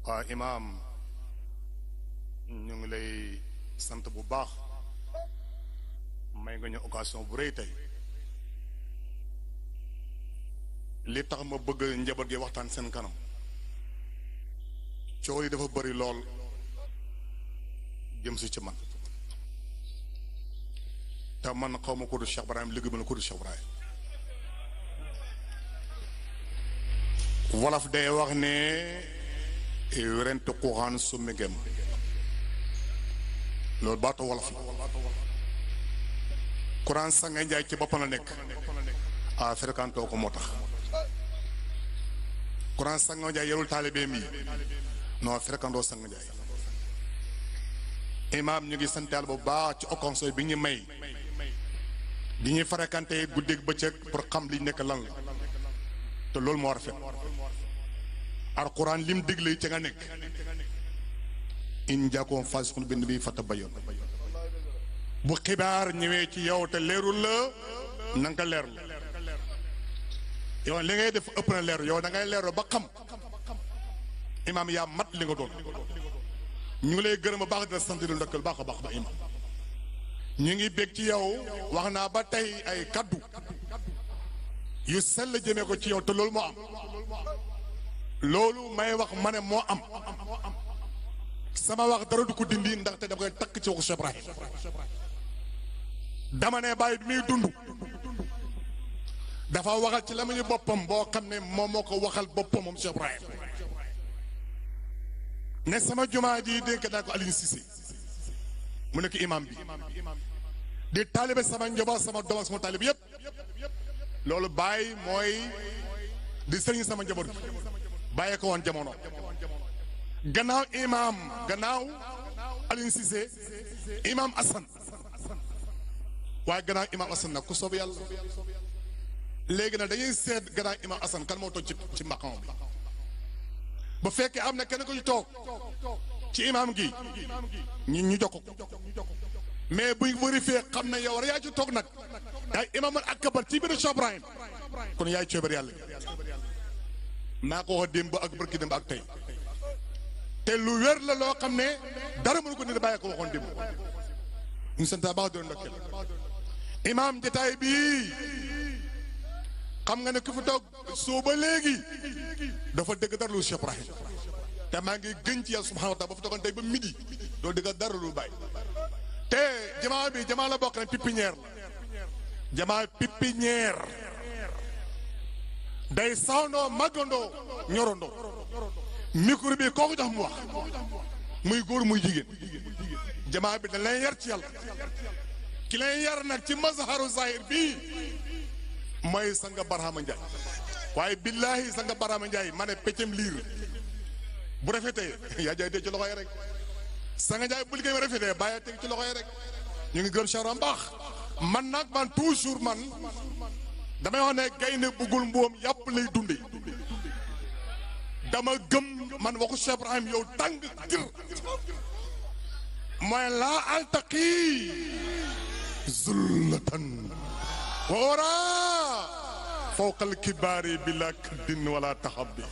imaam ñu ngi lay sant bu baax may nga ñu occasion bu rëy tey li tax ma bëgg njaboot gi waxtaan seen kanam coow yi dafa bëri lool jëm si ci man te man xaw ma ko du Cheikh Ibrahim liggéey ma ko du Cheikh Ibrahim wolof day wax ne werante xuuxaan summi gem loolu baatu wolof la Quran Sanga Njaay ci boppam la nekk fréquentoo ko moo tax Quran Sanga Njaay yarul taalibeem yi non fréquentoo Sanga Njaay imaam ñu ngi sant Yàlla bu baax ci occasion bi ñu may di ñuy fréquenté guddeeg bëccëg pour xam li nekk lan la te loolu moo rafet alquran lim digle ci nga nekk in jaakoom faasiqun bi nabiyyin fatabayyan bu xibaar ñëwee ci yow te leerul la na nga leer la yow li ngay def ëpp na leer yow da ngay leeroo ba xam imaam yaa mat li nga doon ñu ngi lay gërëm a baax dina sant di ndokkal baax a baax ba imaam ñu ngi bég ci yow wax naa ba tey ay kaddu yu sell jëmee ko ci yow te loolu moo am loolu may wax ma ne moo am sama wax dara du ko dindi ndaxte dama koy takk ci waxu Cheikh Ibrahim dama ne bàyyi bi muy dund dafa waxal ci la mu ñu boppam boo xam ne moom moo ko waxal boppam moom Cheikh Ibrahim ne sama jumaa ji dénk naa ko Alioune Cissé mu nekk imam bi di taalibe sama njaboot sama doom ak sama taalibe yëpp loolu bàyyi mooy di sëriñ sama njaboot bi bàyyee ko woon jamono gannaaw imam gannaaw Alioune Cissé imam Assane waaye gannaaw imam Assane nag ku soob yàlla léegi nag dañuy seet gannaaw imam Assane kan moo toog ci maqam bi bu fekkee am na kenn ko ci toog ci imam gi ñu jokk ko mais buñ vérifié xam na yow war yaa ci toog nag yaay imamul akbar ci biir Cheikh Ibrahim kon yaay coobar yàlla maa ko wax démb ak barki démb ak tey te lu wér la loo xam ne dara mënu ko nit bàyyi ko waxoon démb ñu sant baax doon ndokkeel imam jotaay bii xam nga ne ku fi toog soo ba léegi dafa dëgg dara lu Cheikh Ibrahim te maa ngi gën ci yàlla subhanahu wa taala ba fi toogoon tey ba midi doo dëgg dara lu bàyyi te jamaa bi jamaa la bokk ne pépinière la jamaa pépinière day sawndoo màggandoo ñorondoo micro bi kooku jox mu wax muy góor muy jigéen jamaa bi dañ lay yar ci yàlla ki lay yar nag ci mazharu zahir bii mooy Sanga Barhama Ndiaye waaye billahi Sanga Barhama Ndiaye ma ne peccam liir bu rafetee yaa jaay teg ci loxo yi rek Sanga Ndiaye bu liggéey rafetee bàyyi teg ci loxo yi rek ñu ngi gërëm Cheikh mbaax man nag man toujours man damay wax ne gaynde bëggul mboom yàpp lay dunde dama gëm man waxu Cheikh Ibrahim yow tàng jër mooy laa altaqi zullatan wa ora fawqa al kibaari bila kaddin wala taxabbi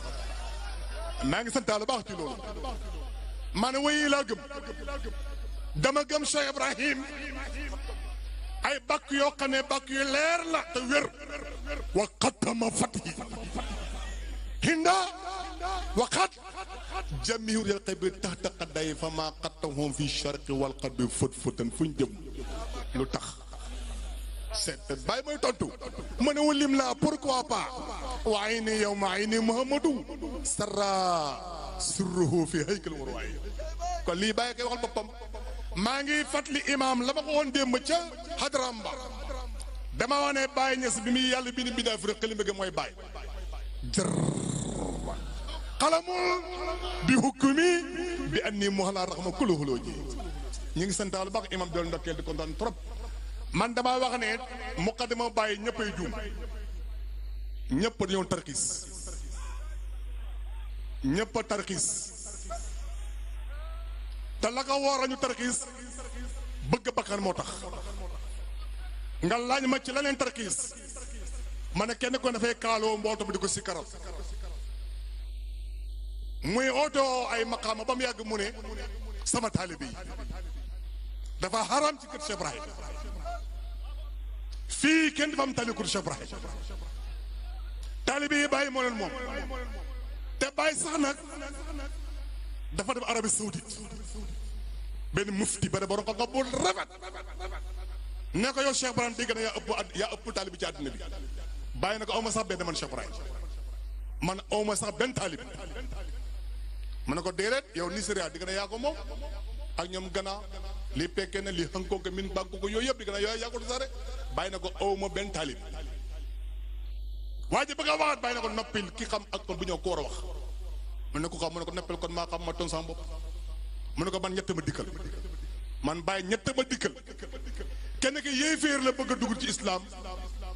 maa ngi sant Yàlla baax ci loolu maa ne wayi laa gëm dama gëm Cheikh Ibrahim ay bàkk yoo xam ne bàkk yu leer la te wér wa xatama fatihi hinda waxat jamihur yal xaybi taxta qadday fa ma qattahum fi sharqi wal xarbi fët fëtan fuñ jëm lu tax seet bàyyi mooy tontu ma ne walim la pourquoi pas wa ayni yow ma ayni muhammadu sarra sirruhu fi haykal war waay kon lii bàyyi koy waxal boppam maa ngi fàttali imam la ma ko woon démb ca xadram ba dama wax ne Baye Niass bi muy yàlla bi ni bindaa fi xalima gi mooy Baye jër xalamul bi hukmi bi anni muhala raxma kulu xuloo ji ñu ngi sant lu baax imam dool ndokkeel di kontaan trop man dama wax ne muqaddima Baye ñëppay juum ñëpp dañoo tarxiis ñëpp a tarxiis te la ko war a ñu tarxiis bëgg bakkan moo tax nga laaj ma ci leneen tarxiis ma ne kenn ko dafay kaaloo mbooto bi di ko sikkaral muy oto ay maqaama ba mu yàgg mu ne sama taalibe yi dafa haram ci kër Cheikh Ibrahim fii kenn dafa am taalibe kër Cheikh Ibrahim taalibe yi bàyyi moo leen moom te bàyyi sax nag dafa dem Arabie Saoudite benn mufti ba de borom xam-xam bu rafet ne ko yow Cheikh Ibrahim dégg na yaa ëpp taalibe ci àddina bi bàyyi na ko aw ma sax benn man Cheikh Ibrahim man aw ma sax benn taalibe ma ne ko déedéet yow Nigeria di gën a yaa ko moom ak ñoom Ghana li pekkee ne li xënkoo ko min bàgg ko yooyu yëpp di gën a yooyu yaa ko sare bàyyi na ko aw ma benn taalib waa ji bëgg a waxaat bàyyi na ko noppil ki xam ak kon bu ñëw ko war a wax mu ne ko xam mu ne ko noppil kon maa xam ma ton sama bopp mu ne ko man ñett ma dikkal man bàyyi ñett ma dikkal kenn ki yéeféer la bëgg a dugg ci islam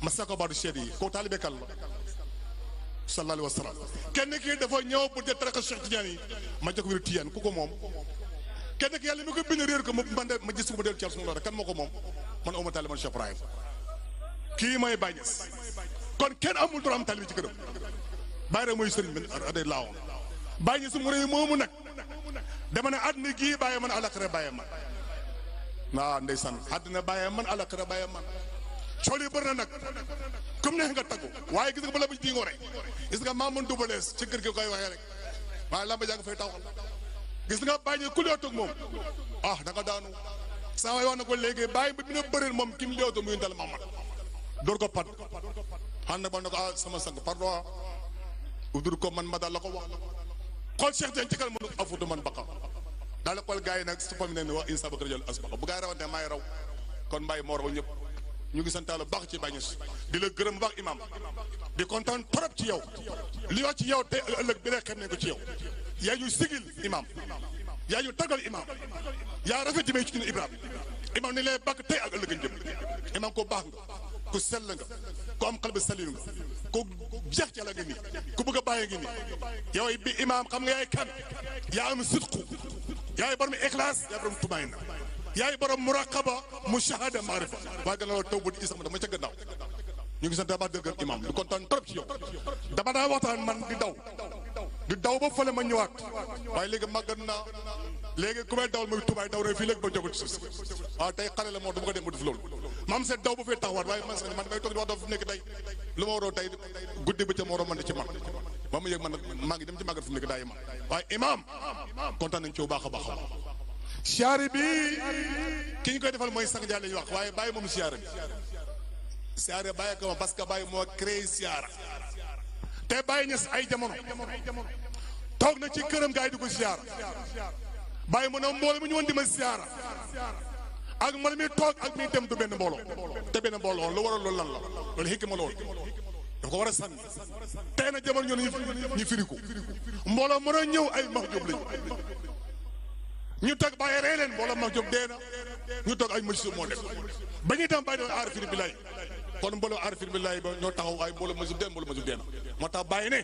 ma sako baadu seede yi koo taalibe kan la sallallahu alayhi wa sallam kenn ki dafa ñëw pour de tariqa Cheikh Tidiane yi ma jox wéru Tidiane ku ko moom kenn ki yàlla mi ko bind réer ko man de ma gis ko ma dellu ci yàlla suma kan moo ko moom man awma taalibe man Cheikh Ibrahim kii mooy Baye Niass kon kenn amul droit am taalibe ci këram Baye rek mooy sëriñ bi aday laawoon Baye Niass mu réy moomu nag dama ne àddina gii bàyyi man àllaaxira bàyyi man waaw ndeysaan àddina bàyyi man àllaaxira bàyyi man cool yi bëri na nag comme neex nga taggu waaye gis nga ba la ba ji ngoo rek gis nga maamoon dubalees ci kër gi koy waxee rek waaye lamba jaa nga fay taxawal gis nga bàyyi ku leewtoog moom ah da nga daanu saa waay wax na ko léegi bàyyi ba bi na bëreel moom ki mu leewtoog muy dal Mamad door ko pat xam na ba ne ko ah sama sang pardon udur ko man ma daal la ko wax xool Cheikh Dieng ci kan mënu afutu man baqa daal la xool gars yi nag su fam ne wax insa bak rajol asbaqa bu gaa yi rawante maay raw kon Mbaye moo raw ñëpp ñu ngi santaal baax ci Baye Niass di la gërëm baax imam di kontaan trop ci yow li wax ci yow te ëllëg bi lay xam ne ko ci yow yaa ñu sigil imam yaa ñu tagal imam yaa rafet jëmee ci ñun Ibrahima imam ni lay bàkk tey ak ëllëg jëm imam ko baax nga ku sell nga ku am xel bi salilu nga ku jeex ci la nga nii ku bëgg a bàyyi ngi nii yow bi imam xam nga yaay kan yaa am sidqu yaay borom ixlaas yaay borom tumaayna yaay borom muraqaba mushahada maarifa waaye gannaaw taw bu di isax ma dama ca gannaaw ñu ngi sant baax dëgg imam di kontaan trop ci yow dama daa waxtaan man di daw ba fële ma ñëwaat waaye léegi màggat naa léegi ku may dawal muy tubaay daw rek fii léegi ba jógul ci suuf waaw tey xale la moo dama ko dem ba def loolu maam seet daw ba fee taxawaat waaye man damay toog di wax dafa fi nekk tey lu ma waroo tey guddi ba ca ma waroo mën ci man ba mu yëg man maa ngi dem ci màggat fi mu nekk daay man waaye imam kontaan nañ ci bu baax a baax a baax siyaare bi ki ñu koy defal mooy sang Ndiaye la ñuy wax waaye bàyyi moom siyaare bi siyaare bàyyi ko parce que bàyyi moo créé siyaara te Baye Niass ay jamono toog na ci këram gaa yi di ko siyaara bàyyi mu ne mbooloo mi ñu woon di ma siyaara ak man mi toog ak mi dem du benn mbooloo te benn mbooloo lu waral loolu lan la loolu xikma la woon dafa ko war a sànni tey na jamono ñoo ñu firiku mbooloo mën a ñëw ay max jóob lañu ñu toog bàyyi rey leen mbooloo max jóob dee na ñu toog ay majlis moo def ba ñuy dem bàyyi doon aarifin billaay kon mbooloo aarifin billaay ba ñoo taxaw ay mbooloo majlis dee mbooloo majlis dee na moo tax bàyyi ne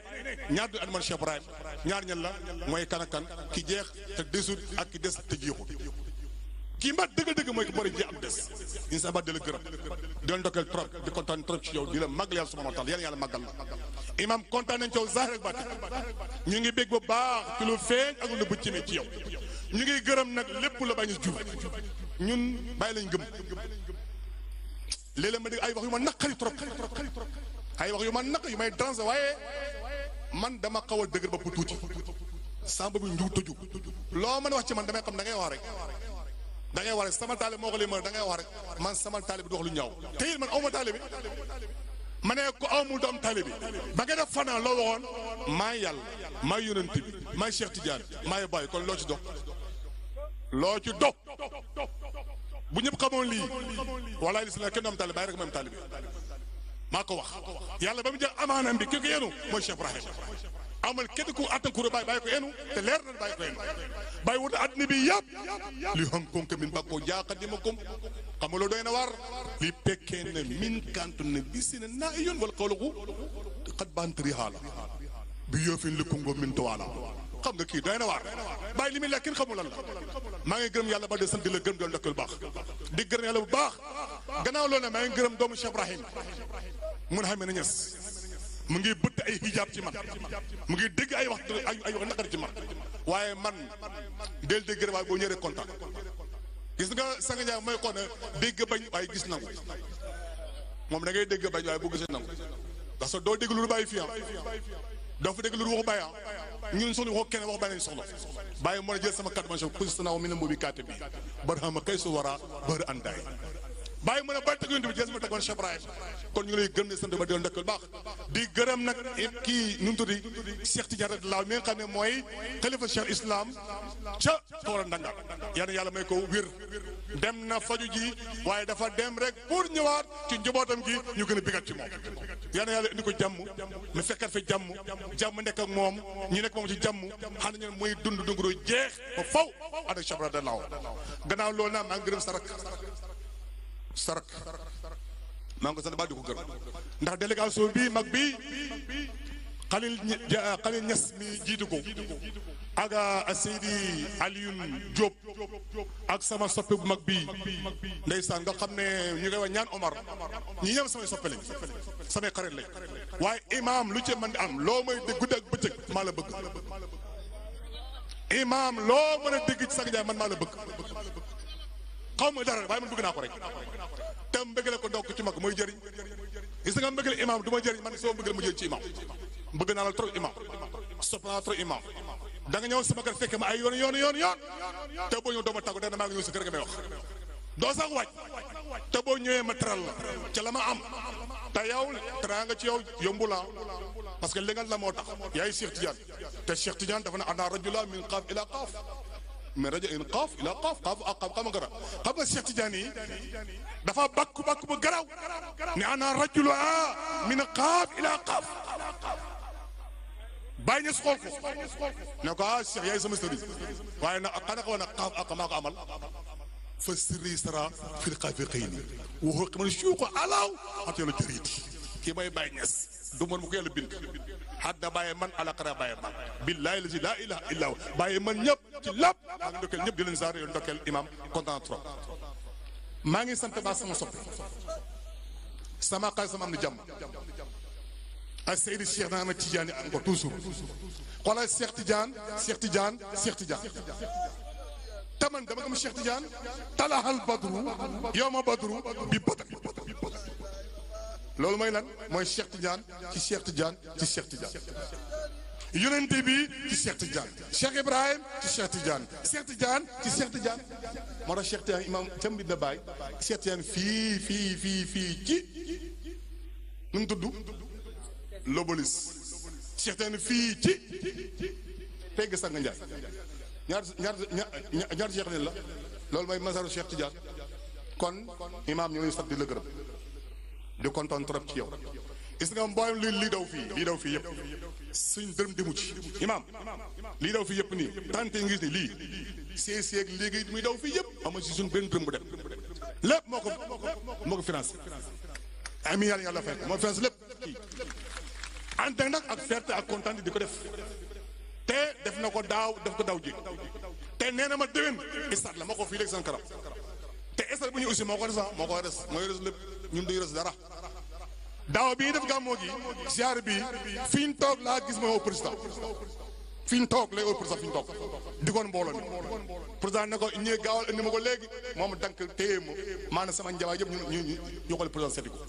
ñaar du adman Cheikh Ibrahim ñaar ñan la mooy kan ak kan ki jeex te desut ak ki des te jeexut kii mbat dëgg-dëgg mooy ki boole jeex ak des insa ba di la gërëm di la ndokkeel trop di kontaan trop ci yow di la màggal yàlla subhanahu wa taala yàlla màggal la imam kontaan nañ ci yow zahir ak baati ñu ngi bég bu baax ci lu feeñ ak lu nëbb ci yow ñu ngi gërëm nag lépp la bañ a jur ñun bàyyi lañ gëm léeg-léeg ma dégg ay wax yu ma naqari trop ay wax yu ma naq yu may danse waaye man dama xaw a dëgër bopp tuuti samba bi njuut tëju loo mën a wax ci man damay xam da ngay wax rek da ngay wax rek sama taalib moo ko lii ma da ngay wax rek man sama taalib du wax lu ñaaw te it man awma taalib ma ne ko amul doom taalib bi ba nga def fanaan loo waxoon maay yàlla maay yonent bi maay Cheikh Tidiane maay bàyyi kon loo ci dog bu ñëpp xamoon lii walaay li si la kenn doom taalib bàyyi rek moom taalib maa ko wax yàlla ba mu jël amaanam bi ki ko yenu mooy Cheikh Ibrahim amal kenn ku attan ku bàyyi ko yenu te leer na bàyyi ko yenu bàyyi wut àddina bi yëpp li hankom ko min bakko jaaqadimakum xam nga loolu doy na war li pekkee ne min kantu ne bisi ne naa yoon wala xawlaku xat bantri haala bi yoofin li kongo min tuwaala xam nga kii doy na waar bàyyi li muy lekk kenn xamul lan la maa ngi gërëm yàlla ba de sant di la gërëm doon ndokkal baax di gërëm yàlla bu baax gannaaw loolu ne maa ngi gërëm doomu Cheikh Ibrahim mun xam ne Niass mu ngi bëtt ay hijab ci man mu ngi dégg ay wax naqari ci man waaye man del dégg rek waaye boo ñëwee kontaan gis nga Sanga Ndiaye mooy ko ne dégg bañ waaye gis nangu moom da ngay dégg bañ waaye boo gisee nangu parce que doo dégg lu bàyyi fii doo fa dégg lu waxu bàyyi ñun soxla waxu keneen wax bàyyi nañ soxla bàyyi moo ne jël sama carte man positionnaw mi ne mboobi kaate bi barhama kay su wara bër andaay bàyyi mën a bàyyi teg yonent bi jël sama teg man Cheikh Ibrahim kon ñu ngi lay gërëm ne sant ba di ndekkal baax di gërëm nag kii nu mu tuddi Cheikh Tidiane radiyallahu mi nga xam ne mooy xalifa Cheikh Islam ca Kawra Ndanga yàlla may ko wér dem na faju ji waaye dafa dem rek pour ñëwaat ci njabootam gi ñu gën a bigat ci moom yàlla indi ko jàmm mu fekkat fi jàmm nekk ak moom ñi nekk moom ci jàmm xam nañu muy dund dunguru jeex ba faw ànd ak Cheikh radiyallahu gannaaw loolu naa maa ngi gërëm sarak maa ngi ko sant ba di ko gërëm ndax délégation bi mag bi Khalil Niass mi jiitu ko ak Seydi Alioune Diop ak sama soppe bu mag bi ndeysaan nga xam ne ñu koy wax ñaan Omar ñi ñëw samay soppe lañ samay xarit lañ waaye imam lu ci mën di am loo may dégg guddi ak bëccëg maa la bëgg imam loo mën a dégg ci Sanga Ndiaye man maa la bëgg xaw ma dara waaye man bëgg naa ko rek te mbëggale ko ndokk ci mag mooy jëriñ gis nga mbëggale imam du ma jëriñ man soo mbëggale mu jëriñ ci imam bëgg naa la trop imam sopp naa trop imam da nga ñëw sama kër fekke ma ay yoon te boo ñëw doo ma tàggu dana maa ngi ñëw sa kër nga may wax doo sax wàcc te boo ñëwee ma teral la ca la ma am te yow teraa nga ci yow yombu la parce que li nga la moo tax yaay Cheikh Tidiane te Cheikh Tidiane dafa ne ana rajula min qaaf ila qaaf mais rajo in qaaf ila qaaf xam nga Cheikh Tidiane yi dafa bakku ba garaw ne ana rajula min qaaf ila qaaf bàyyi ñes xool ko ne ko Cheikh yaay sama sëriñ waaye nag xanaa ko woon nag qaaf ak maa ko amal fa sirri sara fil qaafi xëyni waxoo xam ne suuko alaaw at yàlla jëriiti kii mooy bàyyi ñes du mën mu ko yàlla bind hadda bàyyi man alaqara bàyyi man billahi lazi la ilaha illa bàyyi man ñëpp ci lépp maa ngi ndokkeel ñëpp di leen zaare yoon ndokkeel imam kontaan trop maa ngi sant ba sama soppe sama xarit sama am na jàmm ak Seydi Cheikh naa ma Tidiane encore toujours xoolal Cheikh Tidiane taman dama gëm Cheikh Tidiane talahal badru yawma badru bi badr loolu mooy lan mooy Cheikh Tidiane ci Cheikh Tidiane yonent bi ci Cheikh Tidiane Cheikh Ibrahim ci Cheikh Tidiane ci Cheikh Tidiane moo tax Cheikh Tidiane imam ca Medina Baye Cheikh Tidiane fii ci nu mu tudd Lobolis Cheikh Tidiane fii ci pegg Sanga Ndiaye ñaar Cheikh leen la loolu mooy masaru Cheikh Tidiane kon imam ñu ngi sant di la gërëm di kontaan trop ci yow gis nga mboolem lii daw fii yëpp suñ dërëm demu ci imam lii daw fii yëpp nii tante ngis ni lii seeg léegi muy daw fii yëpp amu ci suñ benn dërëm bu dem lépp moo ko financé ami yàlla fay ko moo financé lépp ànd nag ak fierté ak kontaan di ko def te def na ko daaw def ko daaw ji te nee na ma déwén istat la ma ko fii léegi seen kanam te istat bu ñu aussi moo ko res mooy res lépp ñun duñu res dara daaw bii def gàmmoo gi ziar bi fi ñu toog laa gis ma woo président fi ñu toog lay woo président fi ñu toog digoon mbooloo mi président ne ko ñëwee gaawal indi ma ko léegi moom dank téye ma maanaam sama njabaay yëpp ñu xool président seeti ko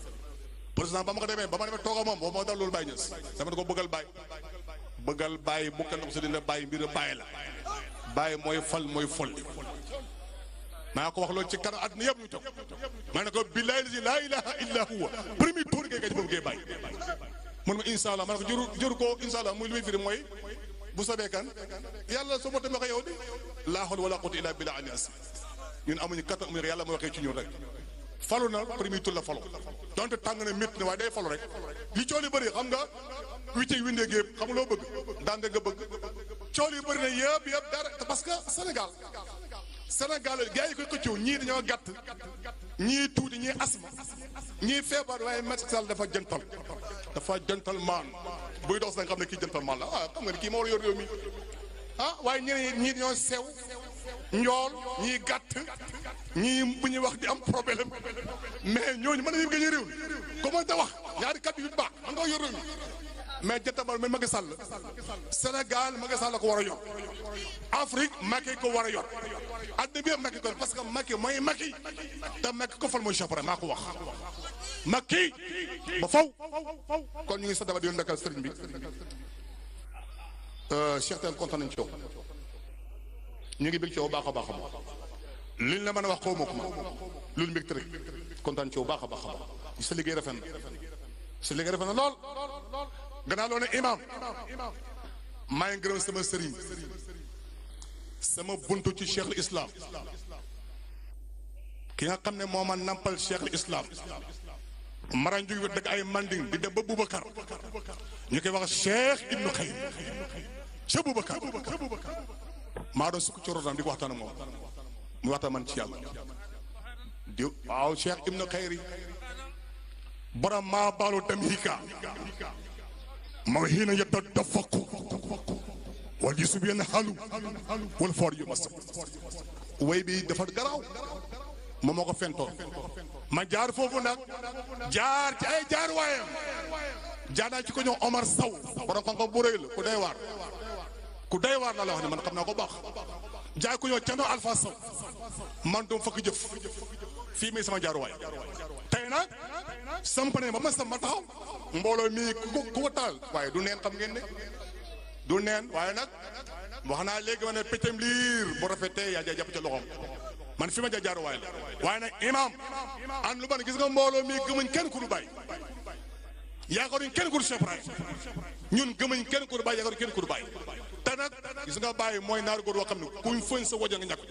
président ba ma ko demee ba ma demee toog moom boobu moo dal loolu bàyyi ñës dama ne ko bëggal bàyyi bu kenn ko si dina bàyyi mbir bàyyi la bàyyi mooy fal mooy folli maa ko wax loolu ci kanam àdduna yëpp ñu toog ma ne ko billahi lazi la ilaha illa huwa premier tour ngay gañ boobu ngay bàyyi mun ma insha allah ma ne ko jëru ko insha allah muy li muy firi mooy bu sobee kan yàlla soo bootee ma ko yow di laa hawla wala quwwata illa billah alias ñun amuñu kattan amuñu yàlla mooy waxee ci ñun rek falu na premier tour la falu donte tàng na métti na waaye day falu rek li coow li bëri xam nga wicce windee géeb xam nga loo bëgg daan nga bëgg coow li bëri na yëpp dara parce que Sénégal gars yi koy xëccoo ñii dañoo gàtt ñii tuuti ñii asma ñii feebar waaye Macky Sall dafa jantal maan buy dox sax nga xam ne kii jantal maan la xam nga ne kii moo war a yor réew mi waaye ñeneen ñii dañoo sew njool ñii gàtt ñii bu ñuy wax di am problème mais ñooñu mën nañu gagné réew mi comment te wax ñaari kàddu yu baax man nga yor réew mi mais jatabal mais Macky Sall Sénégal Macky Sall la ko war a yor Afrique Macky ko war a yor àddina bi yëpp Macky ko parce que Macky mooy Macky te Macky ko fal mooy Cheikh Ibrahim maa ko wax Macky ba faw kon ñu ngi sa daba di yoon ndakal sëriñ bi Cheikh Tall kontaan nañ ci yow ñu ngi bëgg ci yow baax a baax a baax liñ la mën a wax xaw ma ko ma loolu mbégte rek kontaan ci yow baax a baax a baax sa liggéey rafet na sa liggéey rafet na lool gannaaw loo ne imam maa ngi gërëm sama sëriñ sama buntu ci cheikh al islam ki nga xam ne moo ma nampal cheikh al islam mara njugi wet dëgg ay manding di dem ba Boubacar ñu koy wax cheikh ibnu xayr cheikh Boubacar maa doon sukk ci rotam di ko waxtaan ak moom mu waxtaan man ci yàlla di waaw cheikh ibnu xayr borom maa baalu dem hika ma hiina yetta dafaqu wal yusuf yenn xalu wal foor yu mas way bi dafa garaaw moom moo ko fentoon ma jaar foofu nag jaar ci ay jaar waayam jaar naa ci ko ñëw Omar Sow borom xam-xam bu rëy la ku doy waar la wax ne man xam naa ko baax jaar ko ñëw Cano Alpha Sow man doom fakk jëf fii muy sama jaaruwaay tey nag samp ne ba ma taxaw mbooloo mii ku ko taal waaye du neen xam ngeen ne du neen waaye nag wax naa léegi ma ne pëccam liir bu rafetee yaa jàpp ca loxoom man fi ma jaaruwaay la waaye nag imam an lu ban gis nga mbooloo mii gëmuñ kenn ku du bàyyi yaakaaruñ kenn ku du Cheikh Ibrahim ñun gëmuñ kenn ku du bàyyi yaakaaruñ kenn ku du bàyyi te nag gis nga bàyyi mooy naaru góor woo xam ne kuñ fën sa wajan nga ñàkk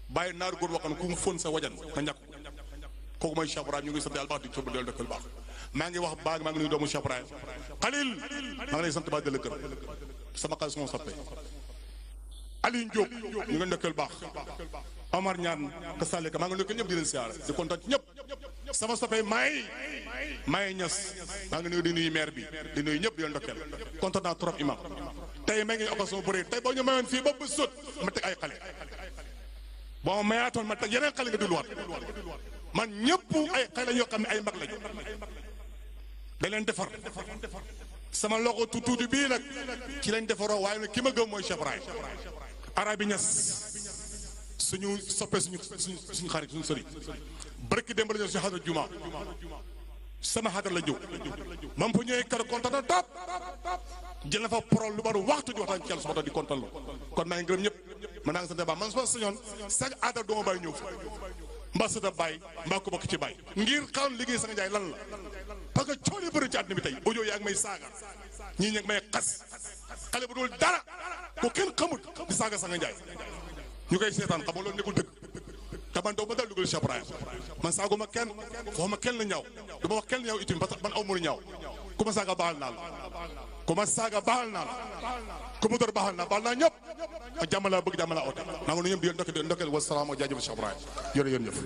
bàyyi naaru góor woo xam ne kuñ fën sa wajan nga ñàkk kooku mooy Cheikh Ibrahim ñu ngi sant yàlla baax di coob del dëkkal baax maa ngi wax baag maa ngi nuyu doomu Cheikh Ibrahim Khalil maa ngi lay sant baax di la kër sama xaalis moo soppe Aliou Diop ñu ngi dëkkal baax Omar Ñaan ka Salika maa ngi nuyu ko ñëpp di leen siyaare di kontaan ci ñëpp sama soppe may ñas maa ngi nuyu di nuyu maire bi di nuyu ñëpp di leen dëkkal kontaan naa trop imam tey may ngi occasion bu bëri tey boo ñu mayoon fii ba bu sot ma teg ay xale boo ma mayaatoon ma teg yeneen xale nga dulluwaat man ñëpp ay xale yoo xam ne ay mag lañu da leen defar sama loxo tuuti bii nag ci lañ defaroo waaye nag ki ma gëm mooy Cheikh Ibrahim arabi ñas suñu soppee suñu xarit suñu sëriñ barki démb la ñëw si xadra juma sama xadra la ñëw mam fu ñëwee kër kontaan na top jël na fa parole lu bari waxtu di waxtaan ci yàlla subhanahu di kontaan la kon maa ngi gërëm ñëpp man naa ngi sant baax man sama sañoon chaque aada doo ma bàyyi ñëw fa mbaa sata bàyyi mbaa ko bokk ci bàyyi ngir xam liggéey Sanga Ndiaye lan la parce que coono bëri ci àddina bi tey audio yaa ngi may saaga ñii ñi ngi may xas xale bu dul dara ko kenn xamut di saaga Sanga Ndiaye ñu koy seetaan xam nga loolu nekkul dëgg te man doo ma dal dugal Cheikh Ibrahim man saaguma kenn waxuma kenn la ñaaw du ma wax kenn ñaaw itam parce que man aw mënu ñaaw ku ma saaga baal naa la ku ma saaga baal naa la ku ma door baal naa baal naa ñëpp ma jàmm laa bëgg jàmm laa oote naa nga nu ñëpp di leen ndokkeel wa salaam wa jaajëf Cheikh Ibrahim jërëjëf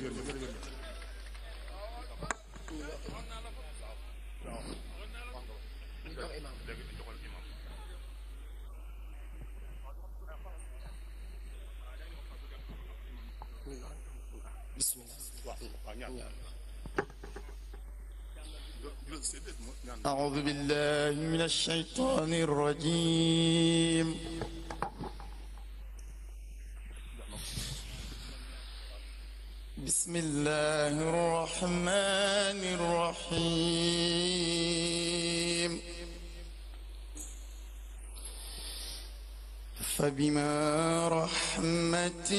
أعوذ بالله من الشيطان الرجيم بسم الله الرحمن الرحيم فبما رحمة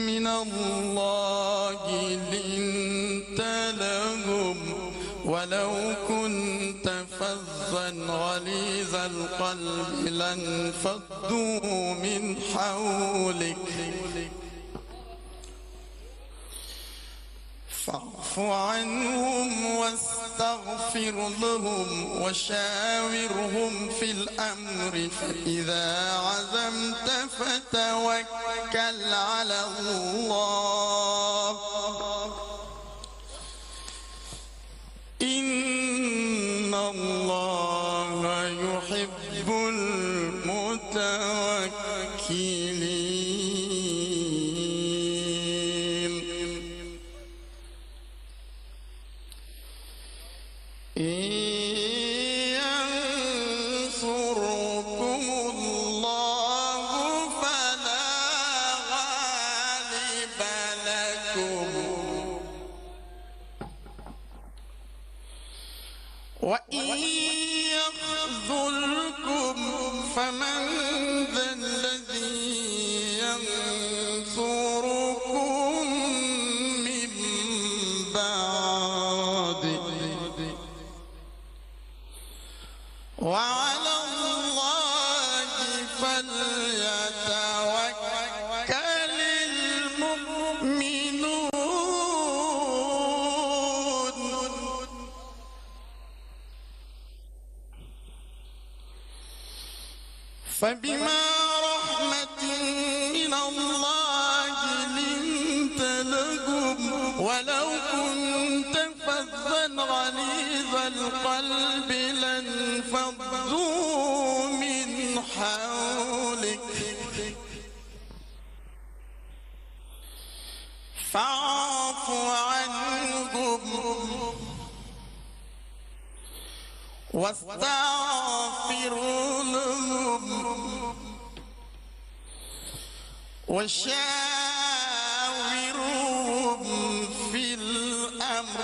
من الله لنت لهم ولو كنت فظا غليظ القلب لانفضوا من حولك فاعف عنهم واستغفر لهم وشاورهم في الأمر فإذا عزمت فتوكل على الله إن الله يحب المتوكلين إن وإن يخذلكم فمن ذا الذي ينصركم من بعده وعلى الله فليتوكل المؤمنون فبما رحمة من الله لنت لهم ولو كنت فظا غليظ القلب لانفضوا من حولك فاعف عنهم واستغفر لهم وشاورهم في الأمر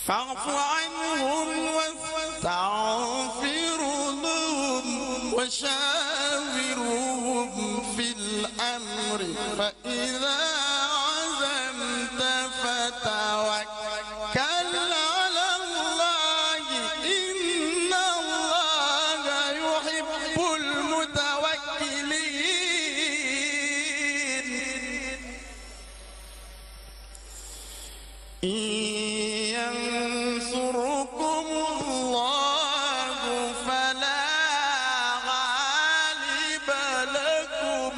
فاعف عنهم واستغفر لهم وشاورهم في الأمر فإذا عزمت فتوكل على الله إن الله يحب المتوكلين إن ينصركم الله فلا غالب لكم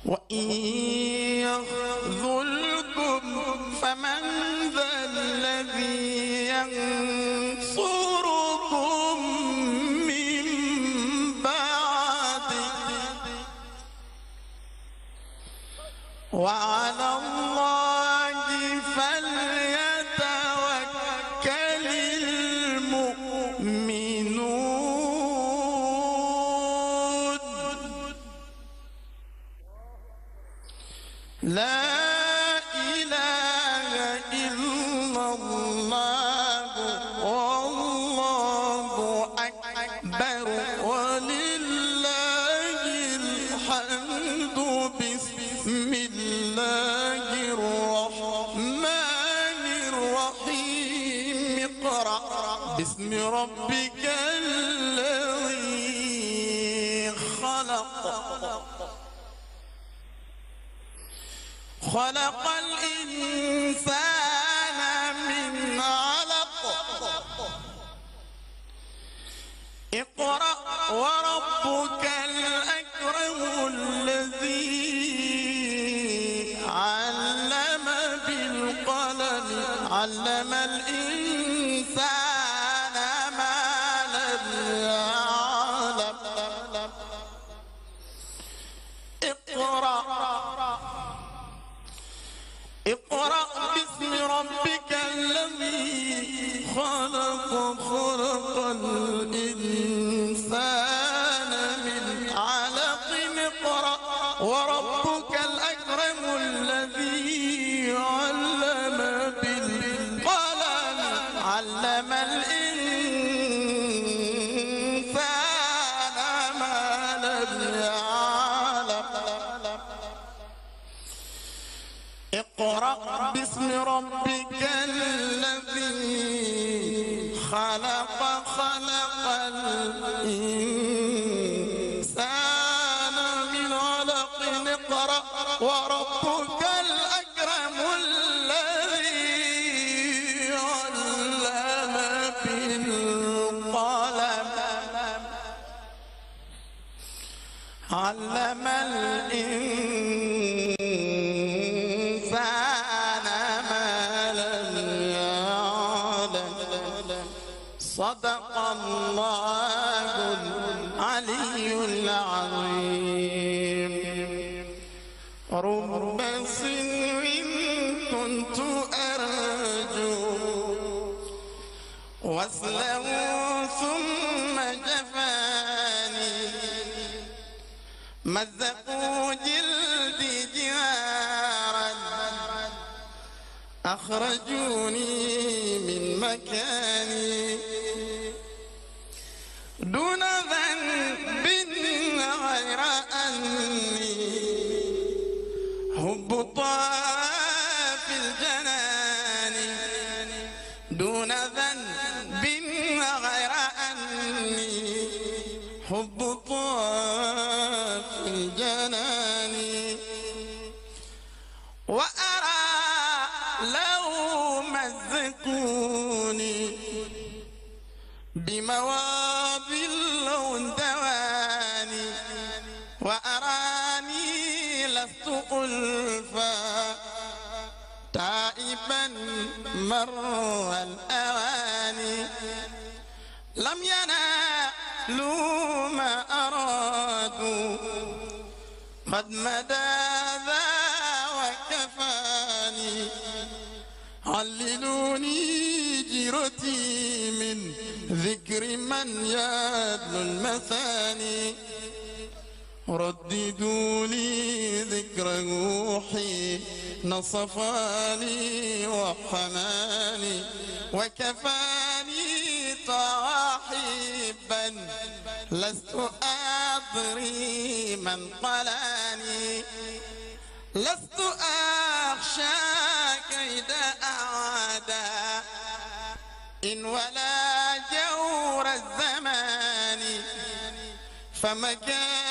وإن يخذلكم فمن ذا الذي ينصركم من بعده وعلى الله فليتوكل المؤمنون لا إله إلا الله والله أكبر ولله الحمد بسم الله الرحمن الرحيم اقرأ باسم ربك الذي خلق خلق الإنسان من علق اقرأ وربك الأكرم الذي علم بالقلم علم الإنسان ما لم يعلم اقرأ باسم ربك الذي خلق خلق الإنسان من علق اقرأ وربك الأكرم الذي علم بالقلم علم الإنسان ما لم يعلم اقرأ باسم ربك الذي خلق الإنسان من علق اقرأ وربك الأكرم الذي علم بالقلم علم الإنسان ما لم يعلم صدق الله العلي العظيم رب سنو كنت أرجو وصله ثم جفاني مزقوا جلدي جهاد أخرجوني من مكاني دون ذنب غير أني هبطا في الجنان دون ذنب غير أني هبطا في الجنان وأرى لو مزقوني بمواضي اللوندواني وأراني لست ألفا تائبا مر الأواني لم ينالوا ما أرادوا قد مدى ذا وكفاني عللوني جيرتي من ذكر من يدل المثاني رددوا لي ذكر روحي نصفاني وحماني وكفاني طاحبا لست أدري من قلاني لست أخشى كيد أعداء إن ولا جور الزمان فمكان